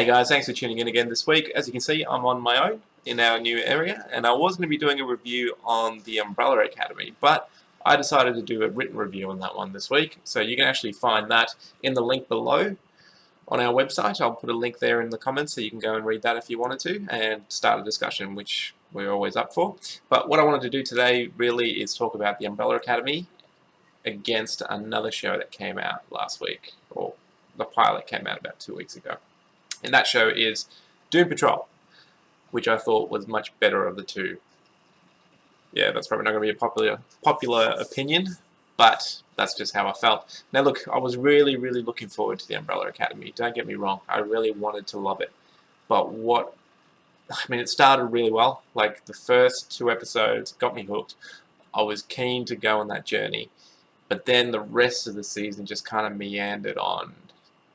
Hey guys, thanks for tuning in again this week. As you can see, I'm on my own in our new area, and I was going to be doing a review on the Umbrella Academy, but I decided to do a written review on that one this week, so you can actually find that in the link below on our website. I'll put a link there in the comments so you can go and read that if you wanted to, and start a discussion, which we're always up for. But what I wanted to do today really is talk about the Umbrella Academy against another show that came out last week, or the pilot came out about 2 weeks ago. And that show is Doom Patrol, which I thought was much better of the two. Yeah, that's probably not going to be a popular opinion, but that's just how I felt. Now look, I was really looking forward to the Umbrella Academy. Don't get me wrong, I really wanted to love it. But it started really well. Like, the first 2 episodes got me hooked. I was keen to go on that journey. But then the rest of the season just kind of meandered on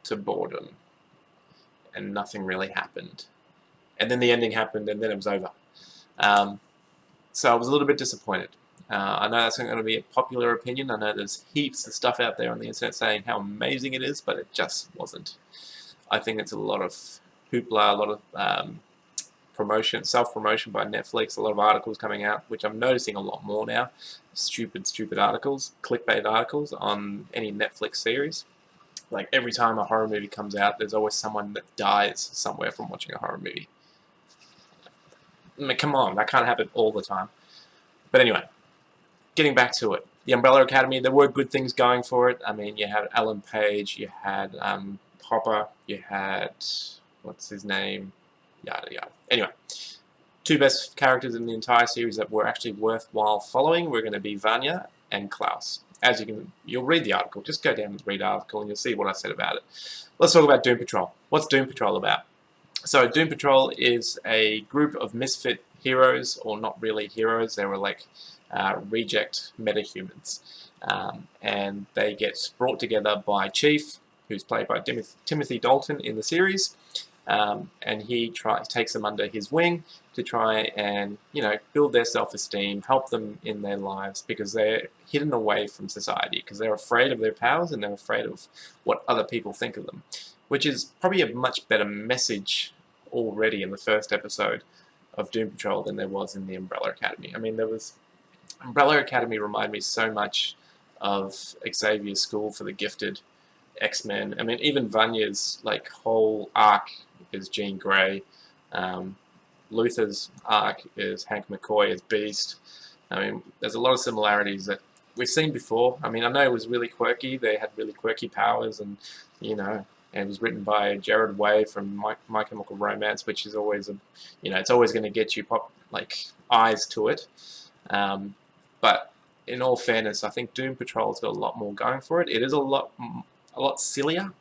to boredom. And nothing really happened. And then the ending happened, and then it was over. So I was a little bit disappointed. I know that's not going to be a popular opinion. I know there's heaps of stuff out there on the internet saying how amazing it is, but it just wasn't. I think it's a lot of hoopla, a lot of self-promotion by Netflix, a lot of articles coming out, which I'm noticing a lot more now. Stupid articles, clickbait articles on any Netflix series. Like, every time a horror movie comes out, there's always someone that dies somewhere from watching a horror movie. I mean, come on, that can't happen all the time. But anyway, getting back to it. The Umbrella Academy, there were good things going for it. I mean, you had Ellen Page, you had Hopper, you had, what's his name? Yada yada. Anyway, 2 best characters in the entire series that were actually worthwhile following were going to be Vanya and Klaus. As you'll read the article. Just go down and read the article and you'll see what I said about it. Let's talk about Doom Patrol. What's Doom Patrol about? So Doom Patrol is a group of misfit heroes, or not really heroes. They were like reject metahumans. And they get brought together by Chief, who's played by Timothy Dalton in the series. And he takes them under his wing to try and, build their self-esteem, help them in their lives, because they're hidden away from society, because they're afraid of their powers and they're afraid of what other people think of them, which is probably a much better message already in the first episode of Doom Patrol than there was in the Umbrella Academy. I mean, Umbrella Academy reminded me so much of Xavier's School for the Gifted, X-Men. I mean, even Vanya's whole arc is Jean Grey. Luther's arc is Hank McCoy as Beast. I mean, there's a lot of similarities that we've seen before. I mean, I know it was really quirky. They had really quirky powers, and and it was written by Gerard Way from My Chemical Romance, which is always it's always going to get you eyes to it. But in all fairness, I think Doom Patrol's got a lot more going for it. It is a lot sillier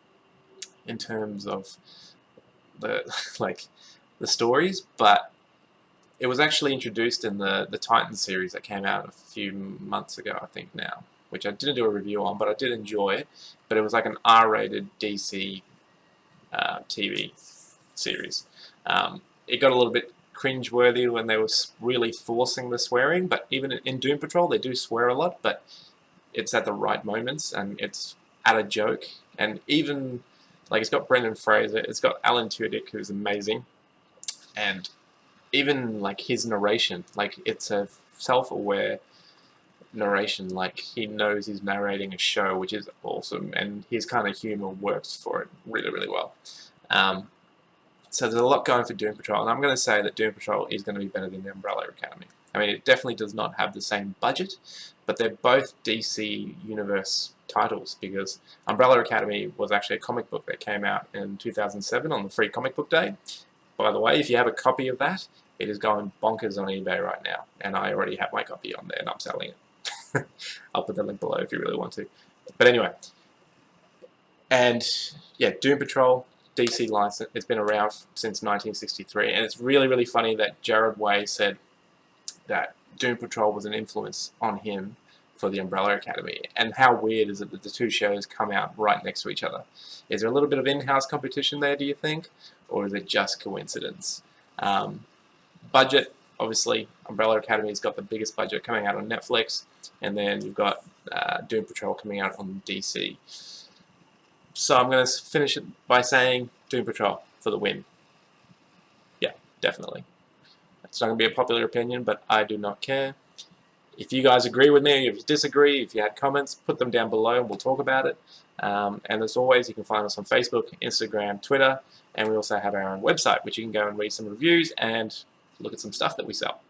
in terms of the the stories, but it was actually introduced in the Titans series that came out a few months ago, I think now, which I didn't do a review on, but I did enjoy it. But it was like an R-rated DC TV series. It got a little bit cringe-worthy when they were really forcing the swearing, but even in Doom Patrol they do swear a lot, but it's at the right moments and it's at a joke. And even it's got Brendan Fraser, it's got Alan Tudyk, who's amazing, and even his narration, it's a self-aware narration. He knows he's narrating a show, which is awesome, and his kind of humor works for it really well. So there's a lot going for Doom Patrol, and I'm going to say that Doom Patrol is going to be better than the Umbrella Academy. I mean, it definitely does not have the same budget, but they're both DC Universe titles, because Umbrella Academy was actually a comic book that came out in 2007 on the Free Comic Book Day. By the way, if you have a copy of that, it is going bonkers on eBay right now, and I already have my copy on there and I'm selling it. I'll put the link below if you really want to. But anyway, and yeah, Doom Patrol, DC license, it's been around since 1963, and it's really funny that Gerard Way said that Doom Patrol was an influence on him for the Umbrella Academy. And how weird is it that the 2 shows come out right next to each other? Is there a little bit of in-house competition there, do you think? Or is it just coincidence? Budget, obviously, Umbrella Academy's got the biggest budget coming out on Netflix, and then you've got Doom Patrol coming out on DC. So I'm going to finish it by saying Doom Patrol. for the win. Yeah, definitely. It's not going to be a popular opinion, but I do not care. If you guys agree with me, if you disagree, if you had comments, put them down below and we'll talk about it. And as always, you can find us on Facebook, Instagram, Twitter, and we also have our own website, which you can go and read some reviews and look at some stuff that we sell.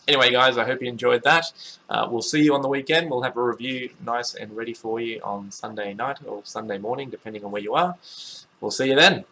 Anyway, guys, I hope you enjoyed that. We'll see you on the weekend. We'll have a review nice and ready for you on Sunday night or Sunday morning, depending on where you are. We'll see you then.